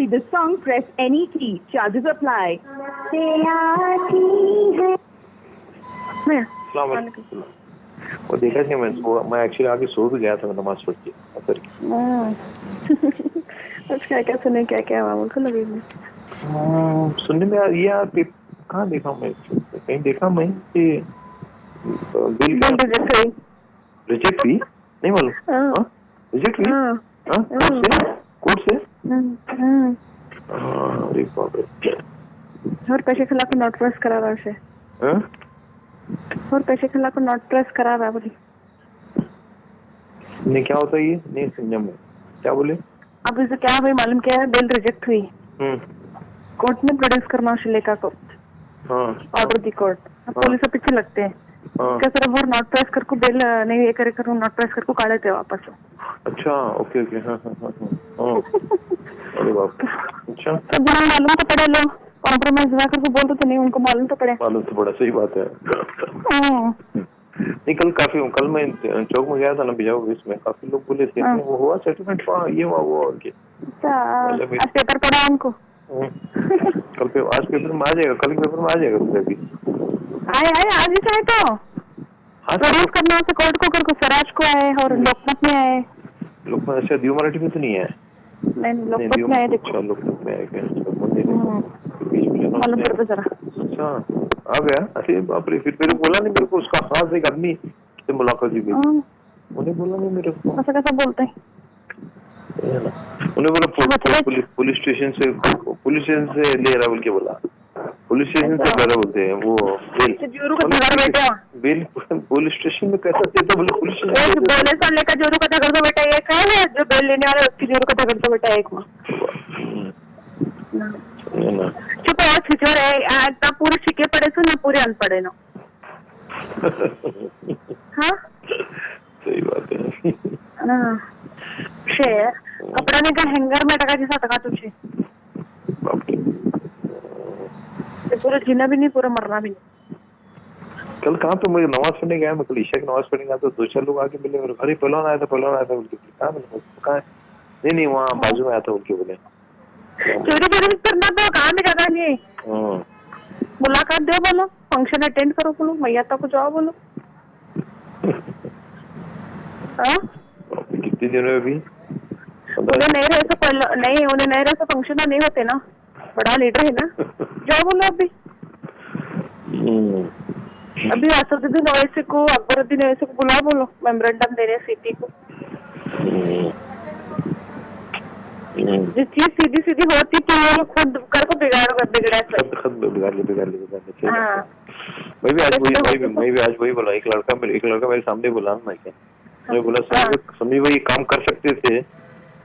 copy this song, press any key. Charges apply. वो देखा नहीं मैं एक्चुअली आगे सो भी गया था नमाज पढ़ के असर की। अच्छा क्या सुने क्या मामूल को लगी सुनने में ये आप कहाँ देखा मैं कहीं देखा मैं कि बिल रिजेक्ट हुई नहीं मालूम रिजेक्ट हुई कोर्ट से अरे बाप रे और पैसे खिला को नोट प्रेस करा रहा है और पैसे खिला को नोट प्रेस करा रहा बोली नहीं क्या होता है ये नहीं समझा मैं क्या बोले अब इसे क्या भाई मालूम क्या है बिल रिजेक्ट हुई कोर्ट में प्रोड्यूस करना शिलेका को ऑर्डर दी कोर्ट पुलिस के पीछे लगते हैं क्या सर वो नोट प्रेस कर को बिल नहीं ये करे करूँ नोट प्रेस कर को काढ़े थे वापस अच्छा ओके ओके हाँ अरे बाप अच्छा तो मालूम तो पड़े लो कॉम्प्रोमाइज ना करके बोल तो नहीं उनको मालूम तो पड़े मालूम तो पड़ा सही बात है नहीं कल मैं चौक में गया था ना बिजाऊ में काफी लोग बोले थे वो हुआ सेटलमेंट ये हुआ वो और आज पेपर पढ़ा उनको कल पे आज पेपर में आ जाएगा कल पेपर में आ जाएगा अभी आए आज ही चाहे तो प्रोड्यूस करना से कोर्ट को कर स्वराज को आए और लोकमत में आए लोकमत अच्छा दियो मराठी में तो नहीं है नहीं लोकमत में आए देखो लोकमत में आए मालूम पड़ता जरा अच्छा आ गया अरे बाप रे फिर मेरे बोला नहीं मेरे को उसका खास एक आदमी से मुलाकात हुई उन्हें बोला नहीं मेरे को ऐसा कैसा बोलते हैं उन्हें बोला पुलिस स्टेशन से ले रहा बोल के बोला पुलिस स्टेशन से ले रहा बोलते हैं वो बिल पुलिस स्टेशन में कैसा देता बोले पुलिस बोले साले का जोरू का कर दो बेटा एक है जो बिल लेने वाला उसकी जोरू का कर दो बेटा एक चुप और छिचोर है आता पूरे छिके पड़े सो ना पूरे अनपढ़े ना हाँ सही बात है शेर कपड़ा ने का हैंगर में टका जैसा टका तुझे पूरा जीना भी नहीं पूरा मरना भी नहीं कल कहाँ पे मुझे नमाज पढ़ने गया मैं कल ईशा की नमाज पढ़ने गया तो 2-4 लोग आके मिले मेरे घर ही पहलवान आया था उनके कहाँ मिले नहीं वहाँ बाजू में आया था उनके बोले चोरी करना तो कहाँ में जाता नहीं मुलाकात दो बोलो फंक्शन अटेंड करो बोलो मैया तक को जाओ बोलो कितने दिन में अभी उन्हें नहीं रहे तो फंक्शन नहीं होते ना बड़ा लीडर है ना जाओ बोलो अभी असदुद्दीन ओवैसी को अकबरुद्दीन ओवैसी को बुलाओ बोलो मेमोरेंडम देने सीटी को जिस चीज सीधी होती तो वो लोग खुद कर को बिगाड़ ले मैं भी आज वही बोला एक लड़का मेरे सामने बोला मैं बोला समी भाई काम कर सकते थे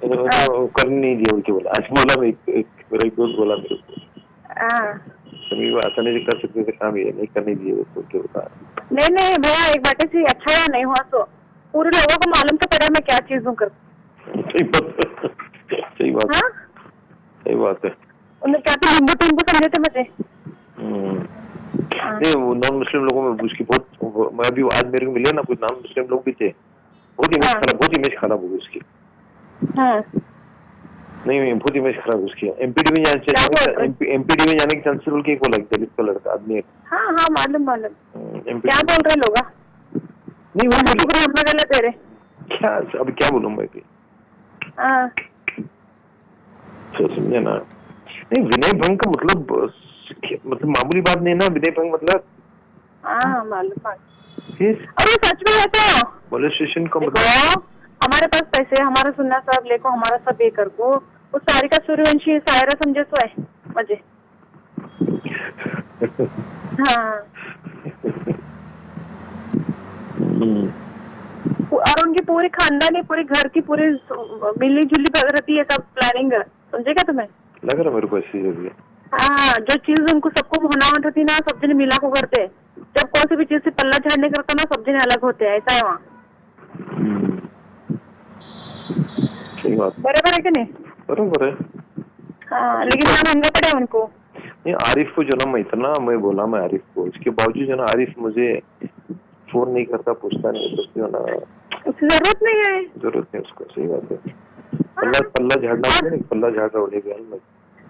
करने नहीं दिया उनके बोला आज बोला मेरा एक दोस्त बोला मेरे को समी भाई ऐसा नहीं कर सकते थे काम ये नहीं करने दिए उसको क्या बता नहीं भैया एक बात से अच्छा या नहीं हुआ तो पूरे लोगों को मालूम तो पड़ा मैं क्या चीज हूँ कर सही बात है उन्हें क्या तो हिंदू टीम को समझे थे मुझे नहीं वो नॉन मुस्लिम लोगों में उसकी बहुत मैं अभी आज मेरे को मिले ना कुछ नॉन मुस्लिम लोग भी थे बहुत इमेज खराब हो गई उसकी नहीं बहुत इमेज खराब उसकी एमपीडी में जाने के चांसेस बोल के एक बोला दलित का लड़का आदमी हाँ मालूम क्या बोल रहे लोग नहीं वो तेरे क्या अब क्या बोलूं मैं समझे ना नहीं विनय भंग का मतलब मामूली बात नहीं ना विनय भंग मतलब मालूम अरे सच में है तो पुलिस स्टेशन का मतलब हमारे पास पैसे हमारा सुनना सब लेको हमारा सब ये कर को उस सारिका सूर्यवंशी सायरा समझे तो है मजे हाँ और उनकी पूरी खानदानी पूरी घर की पूरी मिली जुली रहती है सब प्लानिंग समझे क्या तुम्हें लग रहा मेरे को ऐसी जगह हाँ जो चीज उनको सबको होना होती ना सब जने मिला को करते जब कौन सी भी चीज से पल्ला झाड़ने करता ना सब जने अलग होते हैं ऐसा है वहाँ बराबर है कि नहीं बराबर है हाँ लेकिन वहाँ महंगा पड़े उनको नहीं आरिफ को जो ना मैं बोला मैं आरिफ को इसके बावजूद जो ना आरिफ मुझे फोन नहीं करता पूछता नहीं तो क्यों ना उसकी जरूरत नहीं है उसको सही बात है पल्ला झाड़ना होता है, पल्ला झाड़ रहा होने का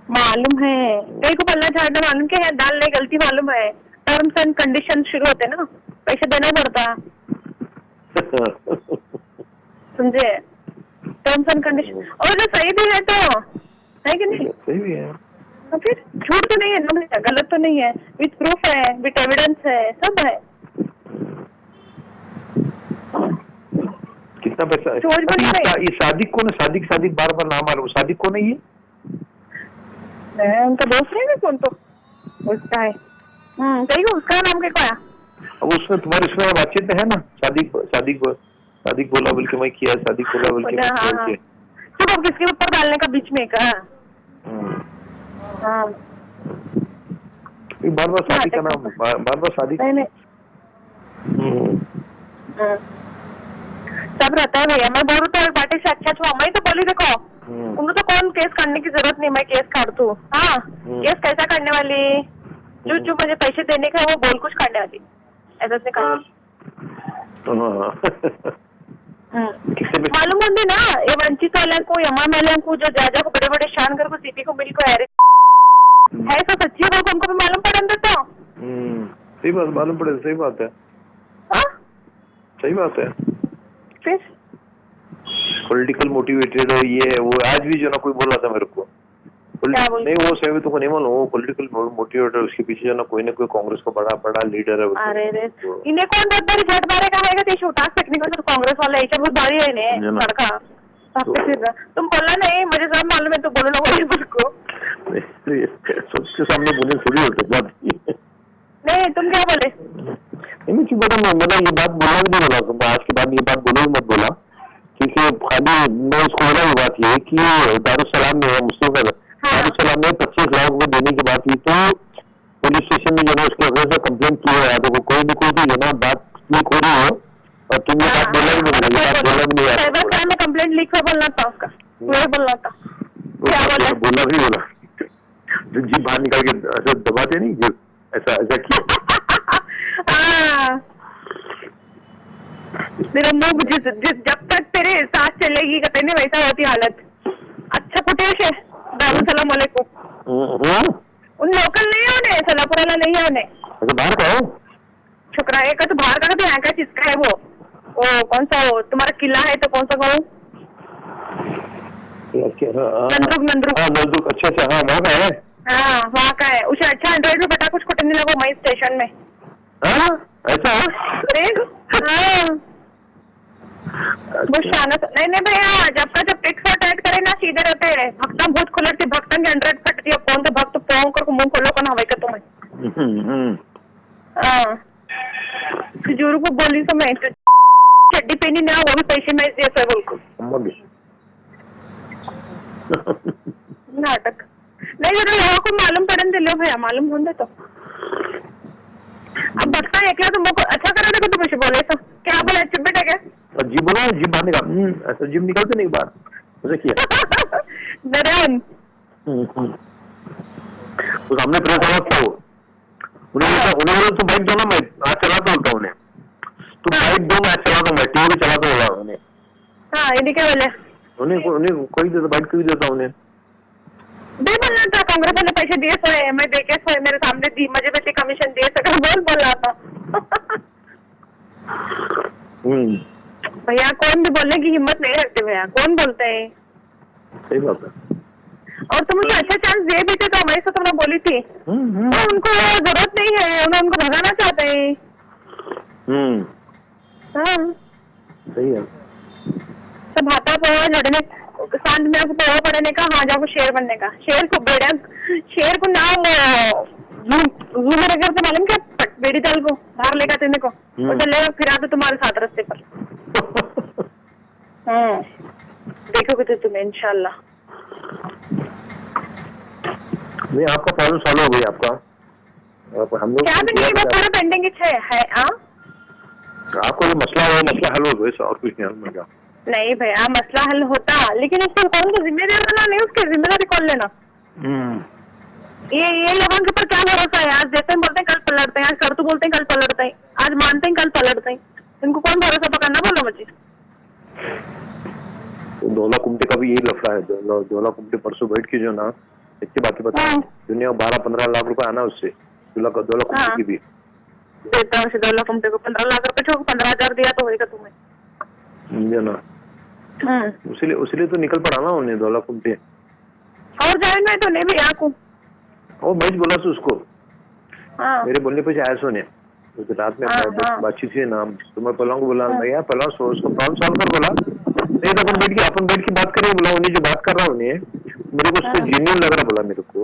मालूम है कई को पल्ला झाड़ना मालूम क्या है, डालने गलती मालूम है, टर्म्स एंड कंडीशन शुरू होते ना, पैसे देना पड़ता समझे, टर्म्स एंड कंडीशन। और जो सही भी है तो है कि नहीं, सही भी है, फिर झूठ तो नहीं है ना, गलत तो नहीं है, विथ प्रूफ है, विथ एविडेंस है, सब है। कितना पैसा है? ये सादिक कौन है? सादिक बार बार नाम आ रहा है, सादिक कौन है ये? उनका दोस्त है कौन, तो उसका है। सही है, उसका नाम क्या है? अब उसमें तुम्हारे उसमें बातचीत में है ना, सादिक बोला बोल के मैं किया, सादिक बोला बोल के चुप, किसके ऊपर डालने का बीच में का? हाँ बार बार सादिक का नाम, बार बार सादिक नहीं सब रहता है भैया। मैं बोलूँ तो पार्टी से अच्छा छुआ, मैं तो बोली देखो उनको तो कौन केस करने की जरूरत नहीं, मैं केस काट दूँ। हाँ केस कैसा करने वाली, जो मुझे पैसे देने का वो बोल कुछ करने वाली, ऐसा से कर मालूम होती ना ये वंचित वाले को, यमन वाले को, जो जाजा को बड़े बड़े शान कर को, सीपी को, मिल को है तो सच्ची है, उनको भी मालूम पड़ा तो सही बात मालूम पड़े, सही बात है, सही बात है। फिर पॉलिटिकल मोटिवेटेड हो ये वो, आज भी जो ना कोई बोल रहा था मेरे को, नहीं वो सही तो नहीं मालूम, वो पॉलिटिकल मोटिवेटर, उसके पीछे जो ना कोई कांग्रेस का बड़ा लीडर है। अरे रे इन्हें कौन बड़ी झट मारेगा है का उठा टेक्निकल तो कांग्रेस वाला ऐसा बहुत भारी है ने लड़का तुम बोला नहीं, मुझे सब मालूम है, तो बोलो ना वही मुझको सबके सामने बोलने थोड़ी होते जाती। नहीं तुम क्या बोले? नहीं चुप बता, मैं ये बात बोला भी नहीं, बोला आज के बाद ये बात बोलो मत बोला, क्योंकि खाली मैं उसको बोला ये बात ये कि दारुसलाम में मुस्लिम का दारुसलाम में 25 लाख रुपए देने की बात हुई, तो पुलिस स्टेशन में जो है उसके वजह से कंप्लेंट किया है, तो कोई न कोई जो ना बात लीक हो रही हो, और तुमने बात बोला ही नहीं, बात बोला भी नहीं, साइबर क्राइम में कंप्लेंट लीक हुआ बोलना था उसका, वही बोलना था, क्या बोला? बोला भी बोला, जो जीभ बाहर निकाल के ऐसा दबाते नहीं, जो ऐसा किया मेरा मुंह जब तक तेरे साथ चलेगी कहते नहीं वैसा होती हालत। अच्छा कुटेश है, सलाम वालेकुम। उन लोकल नहीं होने, सलापुराला नहीं होने, बाहर का है शुक्रा है का, तो बाहर का तो यहाँ का किसका है वो कौन सा हो तुम्हारा किला है, तो कौन सा कहूँ नंदुक, अच्छा हाँ वहाँ का है, हाँ वहाँ का है। उसे अच्छा एंड्रॉइड में बता कुछ कुटने लगो मई स्टेशन में, ऐसा वो शाना नहीं भैया, जब का जब टेक्स ऐड करे ना सीधे रहते हैं भक्तन भूत खुलट के भक्तन के एंड्रॉइड फट दिया, कौन तो भक्त पोंग कर मुंह खोलो कौन हवाई का तुम्हें खजूर को बोली तो मैं चड्डी पहनी ना, वो भी पैसे में जैसा बोल को नाटक नहीं जरा लोगों को मालूम पड़न दे लो भैया, मालूम होंगे तो अब भक्ता एक तो मुझको अच्छा करा देखो, तो कुछ बोले तो क्या बोले, चुप बैठे क्या जीभ बोला, जीभ बाहर निकाल, ऐसा जीभ निकलते नहीं बाहर, मुझे किया नरेन तो सामने प्रेस आवाज था, वो उन्होंने तो बाइक दो ना, मैं आज चलाता होता उन्हें, तो बाइक दो मैं चलाता हूँ, मैं टीवी भी चलाता होगा उन्हें, हाँ इन्हें क्या बोले, उन्हें कोई देता बाइक भी देता उन्हें, दे बोलना था कांग्रेस वाले पैसे दिए सोए, मैं देखे सोए मेरे सामने दी, मुझे भी कमीशन दिए सका बोल रहा था भैया कौन भी बोलने की हिम्मत नहीं रखते भैया, कौन बोलते हैं, सही बात है। और तुम मुझे अच्छा चांस दे भी थे तो हमारी से तुमने बोली थी, तो उनको जरूरत नहीं है, उन्हें उनको भगाना चाहते हैं। हाँ सही है, सब हाथा पोहा लड़ने शांत में आपको पोहा पड़ने का, हाँ जाओ शेर बनने का, शेर को बेड़ा, शेर को नाम जूम रखकर तो मालूम क्या बेड़ी दल को बाहर लेगा तेने को, और चलेगा फिर आते तुम्हारे साथ रास्ते पर देखोगे तो तुम्हें इंशाल्लाह। नहीं आपका प्रॉब्लम सॉल्व हो गई, आपका हम लोग क्या भी नहीं, वो पूरा पेंडिंग है आपको जो मसला है मसला हल हो गया, और कुछ नहीं हल होगा। नहीं भैया मसला हल होता, लेकिन उसको कौन को जिम्मेदार बना, नहीं उसकी जिम्मेदारी कौन लेना, ये लोगों के ऊपर क्या भरोसा है, आज देते हैं बोलते हैं कल पलटते हैं, आज कर तो बोलते हैं कल पलटते हैं, आज मानते हैं कल पलटते हैं, इनको कौन भरोसा पकड़ना बोलो मुझे। धोला कुमटे का भी यही लफड़ा है। धोला कुमटे परसों बैठ के जो ना इतनी बातें बता, दुनिया 12-15 लाख रुपए आना उससे, धोला कुमटे की भी देता हूँ। धोला कुमटे को 15 लाख रुपए छोड़ 15,000 दिया तो होगा तुम्हें, समझे ना? उसलिए तो निकल पड़ा ना उन्हें धोला कुमटे। और जाए मैं तो नहीं भैया को, और मैं बोला था उसको, मेरे बोलने पे आया सोने रात में बातचीत हुई ना, तो मैं पहलवान को बोला भैया पहलवान उसको प्रॉब्लम सॉल्व कर, बोला नहीं तो अपन बैठ के बात करें, बोला उन्हें जो बात कर रहा हूँ उन्हें मेरे को उसको जेन्युइन लग रहा, बोला मेरे को।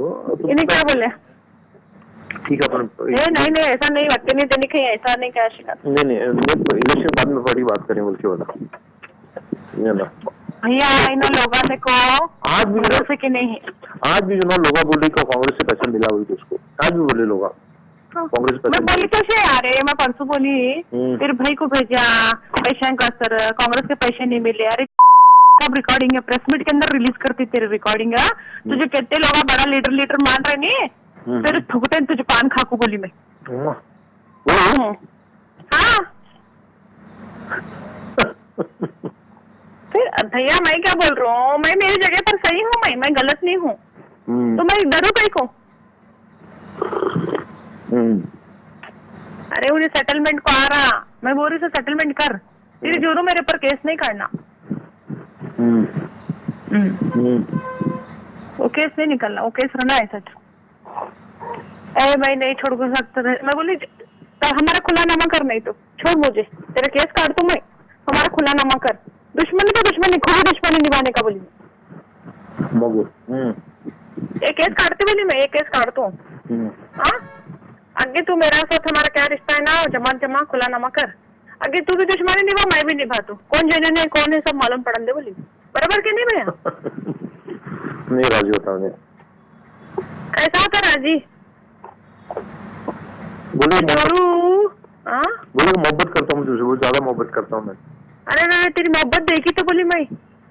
इन्हें क्या बोले? ठीक है अपन नहीं ऐसा नहीं बात करनी देनी कहीं, ऐसा नहीं क्या शिकायत नहीं इलेक्शन बाद में बड़ी बात करें बोल के बोला भैया। इन लोगों को आज भी से कि नहीं, आज भी जो ना लोग बोल रही कांग्रेस से पैसा मिला हुई उसको, आज भी बोले लोग कांग्रेस पैसा। मैं बोली कैसे यार, मैं परसों बोली तेरे भाई को भेजा पैसा का सर, कांग्रेस के पैसे नहीं मिले। अरे कब रिकॉर्डिंग है, प्रेस मीट के अंदर रिलीज करती तेरी रिकॉर्डिंग है। तुझे कितने लोग बड़ा लीडर मान रहे नहीं, तेरे थुकते तुझे पान खाकू बोली मैं। हाँ फिर भैया मैं क्या बोल रहा हूँ, मैं मेरी जगह पर सही हूँ, मैं गलत नहीं हूँ, तो मैं डरू कहीं को। अरे उन्हें सेटलमेंट को आ रहा, मैं बोल रही हूँ सेटलमेंट कर, तेरी जोरों मेरे पर केस नहीं करना। वो केस नहीं निकलना, वो केस रहना है सच। अरे मैं नहीं छोड़ सकता, मैं बोली हमारा खुलानामा कर, नहीं तो छोड़ मुझे, तेरा केस काट तू, मैं हमारा खुलानामा कर। दुश्मनी तो दुश्मनी, खुद दुश्मनी निभाने का बोली एक केस काटती बोली मैं, एक केस काट तू। हाँ आगे तू मेरा साथ हमारा क्या रिश्ता है ना, जमा खुलानामा कर। आगे तू भी दुश्मनी निभा, मैं भी निभा, तू कौन जेन्युइन है कौन है सब मालूम पड़न दे बोली, बराबर के नहीं भैया? नहीं राजी होता हूँ, कैसा होता राजी? बोले मोहब्बत करता हूँ तुझसे, बहुत ज्यादा मोहब्बत करता हूँ मैं। अरे तेरी मोहब्बत देखी तो बोली मैं,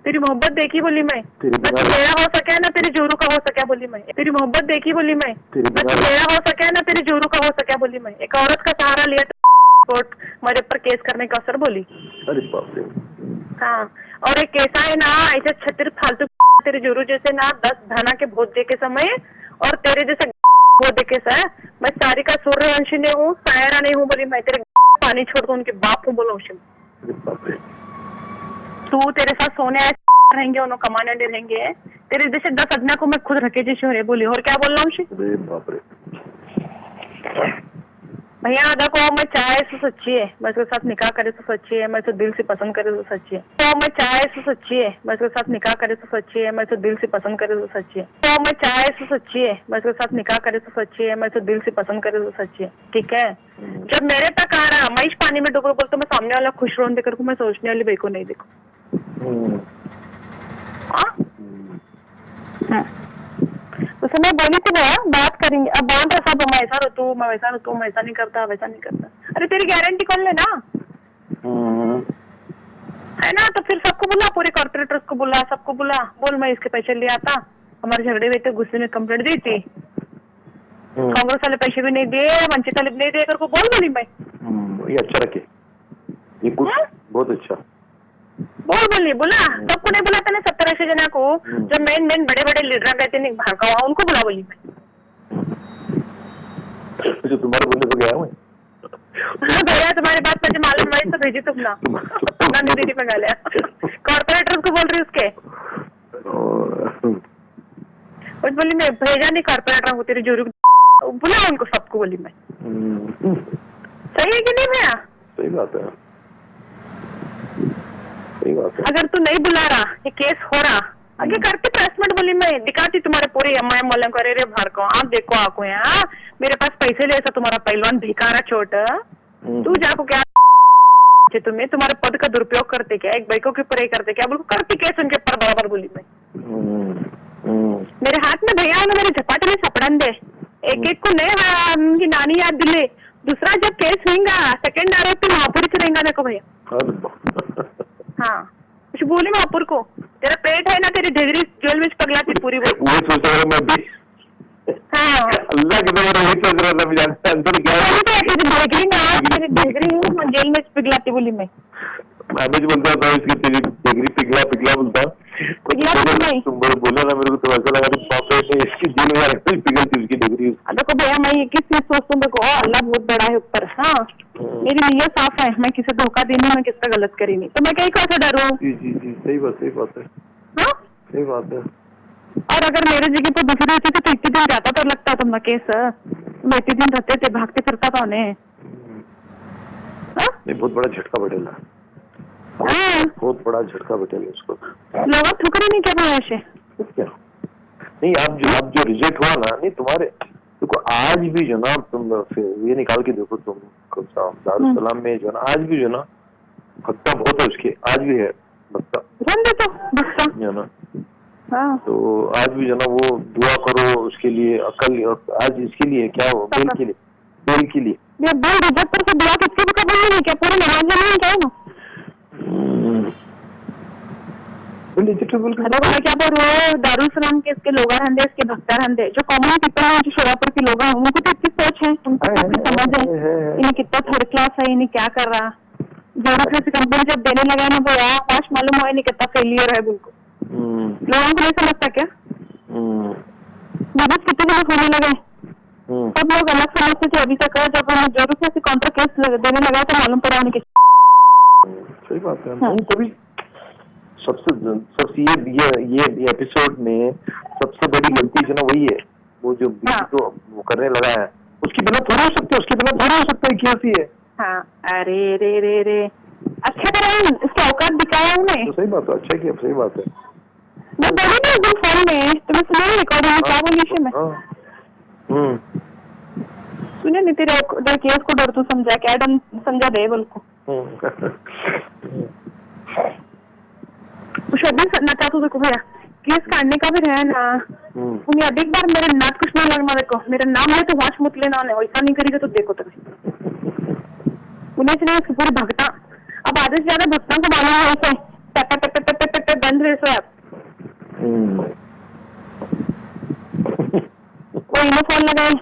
तेरी मोहब्बत देखी बोली मैं, मेरा हो सके ना तेरी जोरू का हो सके बोली मैं, तेरी मोहब्बत देखी बोली मैं, मेरा हो सके ना तेरी जोरू का हो सके बोली मैं। एक औरत का सहारा लिया कोर्ट मेरे पर केस करने का असर बोली। अरे बाप रे। हाँ और एक कैसा है ना, ऐसे छतिर फालतू तेरे जोरू जैसे ना 10 धाना के भोज दे के समय, और तेरे जैसे वो देखे सर, मैं सारी का सूर्यवंशी नहीं हूँ, सायरा नहीं हूँ बोली मैं, तेरे पानी छोड़ दो उनके बाप हूँ बोलो। तू तेरे साथ सोने रहेंगे, उन्होंने कमाने दे रहेंगे, तेरे जैसे 10 अदना को मैं खुद रखे जैसे हो बोली। और क्या बोल रहा हूँ भैया? आधा को मैं चाहे तो सच्ची है, मैं उसके साथ निकाह करे तो सच्ची है, मैं उसे दिल से पसंद करे तो सच्ची है। तो मैं चाहे तो सच्ची है, मैं उसके साथ निकाह करे तो सच्ची है, मैं उसे दिल से पसंद करे तो सच्ची है। तो मैं चाहे तो सच्ची है, मैं उसके साथ निकाह करे तो सच्ची है, मैं उसे दिल से पसंद करे तो सच्ची है। ठीक है, जब मेरे तक आ रहा मैं इस पानी में डूब बोल तो मैं सामने वाला खुश रोन देखकर मैं सोचने वाली बेको नहीं देखो। तो मैं बोली थी भैया बात करेंगे, अब बांध रहा सब, मैं ऐसा रहता हूँ, मैं वैसा रहता हूँ, मैं ऐसा नहीं करता वैसा नहीं करता। अरे तेरी गारंटी कौन लेना है ना? तो फिर सबको बुला, पूरे कॉर्पोरेटर्स को बुला, सबको बुला, बोल मैं इसके पैसे ले आता, हमारे झगड़े हुए थे, गुस्से में कंप्लेंट दी थी, कांग्रेस वाले पैसे भी नहीं दिए, वंचित वाले नहीं दिए करके बोल बोली मैं। ये अच्छा रखे, ये कुछ बहुत अच्छा बोल बोली, बुला सबको नहीं बुलाता ना, 70-80 जना को, जो मेन बड़े बड़े लीडर कहते नहीं भागा उनको बुला बोली मैं। जो तुम्हारे बोलने को गया भैया तुम्हारी बात मुझे मालूम, वही तो भेजी तुम ना दीदी पे गाले कॉर्पोरेटर को बोल रही उसके, कुछ बोली मैं भेजा नहीं कॉर्पोरेटर को, तेरी जोरू बुला उनको सबको बोली मैं। सही है कि नहीं भैया? सही बात है। अगर तू नहीं बुला रहा, ये केस हो रहा, आगे करती प्रेसमेंट बोली मैं, दिखाती तुम्हारे पूरे एमआईएम वाले को, अरे भार को आप देखो आको यहाँ मेरे पास पैसे ले, ऐसा तुम्हारा पहलवान भिखारा छोट, तू जाको क्या तुम्हें तुम्हारे पद का दुरुपयोग करते क्या, एक बाइकों के ऊपर ही करते क्या, बोल करती केस उनके ऊपर बराबर बोली मैं। मेरे हाथ में भैया मेरे झपाटे में सपड़न दे, एक एक को नए उनकी नानी याद दिले, दूसरा जब केस होगा सेकंड आरोपी महापुर से रहेगा देखो भैया। हाँ कुछ बोली महापुर को, तेरा पेट है ना, तेरी ढेगरी जेल में पगलाती पूरी वो सोच रहा मैं भी। हाँ अल्लाह के दरबार में सोच रहा था, मैं जानता अंदर क्या तेरी ढेगरी जेल में पिघलाती बोली मैं। हमें बोलता था इसकी तेरी ढेगरी पिघला बोलता, नहीं तुम बोला ना मेरे को तो ऐसा लगा पॉकेट में इसकी 3,000 पिघलती उसकी डिग्री। देखो भैया मैं ये किस चीज सोचता हूँ, देखो अल्लाह बहुत बड़ा है ऊपर। हाँ मेरी नीयत साफ है, मैं किसे धोखा देनी, मैं किसका गलत करी नहीं, तो मैं कहीं कैसे डरूं। जी जी जी सही बात है। हाँ सही बात है। और अगर मेरे जगह पर दूसरे होते तो इतने दिन जाता तो लगता तुम केस, मैं इतने दिन रहते थे, भागते फिरता था उन्हें। नहीं बहुत बड़ा झटका बैठेगा, बहुत बड़ा झटका बैठेगा उसको। लोग ठुकर ही नहीं क्या भाई ऐसे क्या नहीं, आप जो रिजेक्ट हुआ ना, नहीं तुम्हारे देखो आज भी जो ना, तुम ये निकाल के देखो तुम दारुसलाम में जो ना, आज भी जो ना भक्ता बहुत है उसके, आज भी है भक्ता है ना। हाँ तो आज भी जो ना वो दुआ करो उसके लिए, अकल आज इसके लिए क्या हो, बेल के लिए, बेल के लिए बेल रिजेक्ट करके दुआ किसके भी कबूल नहीं क्या, पूरे नमाज में क्या है ना। मैं क्या बोल रहा हूँ, दारुसलाम के इसके लोग रहंदे, इसके भक्ता रहंदे, जो कॉमन पीपल है, जो शोरापुर के लोग हैं, उनको तो इतनी सोच है, उनको काफी समझ है, इन्हें कितना थर्ड क्लास है, इन्हें क्या कर रहा। जोड़ा से कंपनी जब देने लगा ना वो यार पास मालूम हुआ इन्हें कितना फेलियर है बिल्कुल। लोगों को नहीं समझता क्या, बस कितने लोग होने लगे, सब लोग अलग समझते थे अभी तक, जब जरूर से कॉन्ट्रा केस देने लगा तो मालूम पड़ा उनके। सही बात है। कभी सबसे ये एपिसोड में सबसे बड़ी गलती जो ना वही है, वो जो तो वो करने लगा है, उसके बिना थोड़ा हो सकता है, उसके बिना थोड़ा हो सकता है, कैसी है। हाँ अरे रे रे रे अच्छा करा उसका औकात दिखाया उन्हें। तो सही बात है, अच्छा किया, सही बात है। मैं बोली ना एकदम फोन में, तुम्हें सुना रिकॉर्डिंग क्या बोली मैं। सुने नहीं तेरे केस को डर तू समझा क्या, डर समझा दे बोल को शोभन करना चाहता देखो भैया, केस काटने का भी रहे ना, उन्हें अधिक बार मेरे नाक कुछ नहीं लगना, देखो मेरा नाम है तो वाच मुत लेना, वैसा नहीं करेगा तो देखो तुम्हें उन्हें से पूरे भगता। अब आधे से ज्यादा भक्तों को मालूम है ऐसे बंद रहे सो आप वो इन्हें फोन लगाए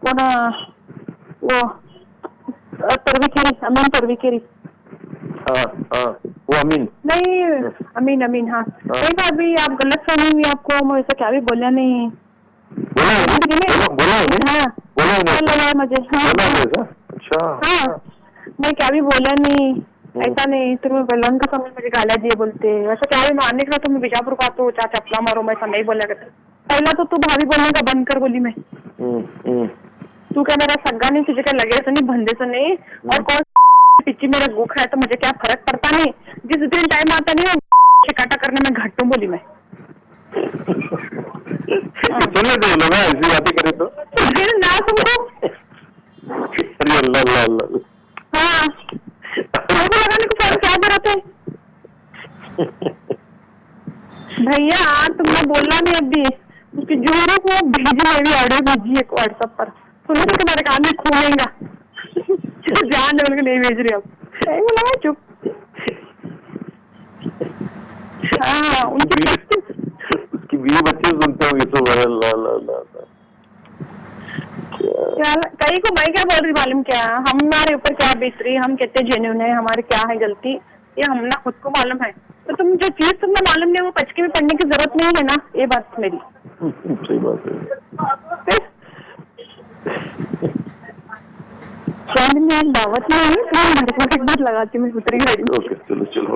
वो ना वो परविकेरी, अमीन परविकेरी। वो अमीन नहीं अमीन हाँ सही बात भी, आप गलत फहमी हुई आपको, मैं ऐसा क्या भी बोला नहीं, बोला मुझे। हाँ मैं क्या भी बोला नहीं, ऐसा नहीं, तुम्हें बलन का समय मुझे गाला दिए बोलते, वैसा क्या भी मारने का तुम्हें बीजापुर का तो चाचा चपला मारो, मैं ऐसा नहीं बोला करता। पहला तो तू भाभी बोलने का बंद कर बोली मैं, तू क्या मेरा सग्गा नहीं, तुझे क्या लगे तो नहीं, भंदे तो नहीं, और कौन पिच्ची मेरा गुख है तो मुझे क्या फर्क पड़ता नहीं, जिस दिन टाइम आता नहीं शिकायत करने में घट हूँ बोली मैं। चलो दो लोग ऐसी बातें करें तो ना तुमको अल्लाह हाँ तुमको लगाने को फोन क्या जरूरत है भैया, तुमने बोलना नहीं अभी, उसकी जोरों को भेजी, मेरी ऑर्डर भेजी है व्हाट्सएप पर, सुनो तो तुम्हारे कान में खूनेगा जान दे नहीं भेज रही, अब बोला चुप। हाँ उसकी बीवी बच्चे सुनते होंगे तो कहीं को मैं क्या बोल रही मालूम क्या, हमारे ऊपर क्या बीत रही, हम कितने जेन्युइन है, हमारे क्या है गलती, ये हम ना खुद को मालूम है, तो तुम जो चीज तुमने मालूम नहीं वो पचके में पढ़ने की जरूरत नहीं है ना, ये बात मेरी। सही बात है। दावत नहीं है, एक बार लगाती मैं उतरी गई। चलो चलो।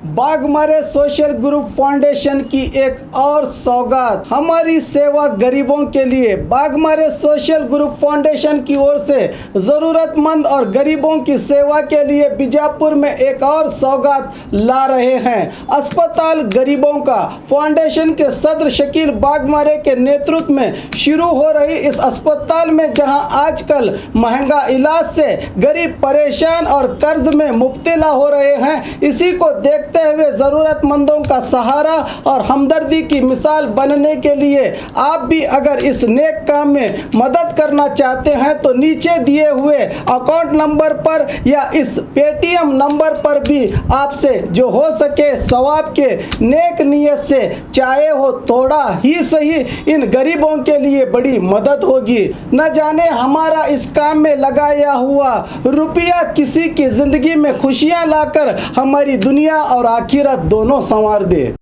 बाघमारे सोशल ग्रुप फाउंडेशन की एक और सौगात, हमारी सेवा गरीबों के लिए। बाघमारे सोशल ग्रुप फाउंडेशन की ओर से ज़रूरतमंद और गरीबों की सेवा के लिए बीजापुर में एक और सौगात ला रहे हैं। अस्पताल गरीबों का फाउंडेशन के सदर शकील बाघमारे के नेतृत्व में शुरू हो रही इस अस्पताल में जहां आजकल महंगा इलाज से गरीब परेशान और कर्ज में मुब्तला हो रहे हैं, इसी को देखते हुए ज़रूरतमंदों का सहारा और हमदर्दी की मिसाल बनने के लिए आप भी अगर इस नेक काम में मदद करना चाहते हैं तो नीचे दिए हुए अकाउंट नंबर पर या इस पेटीएम नंबर पर भी आपसे जो हो सके सवाब के नेक नियत से चाहे हो थोड़ा ही सही इन गरीबों के लिए बड़ी मदद होगी। न जाने हमारा इस काम में लगाया हुआ रुपया किसी की ज़िंदगी में खुशियाँ लाकर हमारी दुनिया और आखिरत दोनों संवार दे।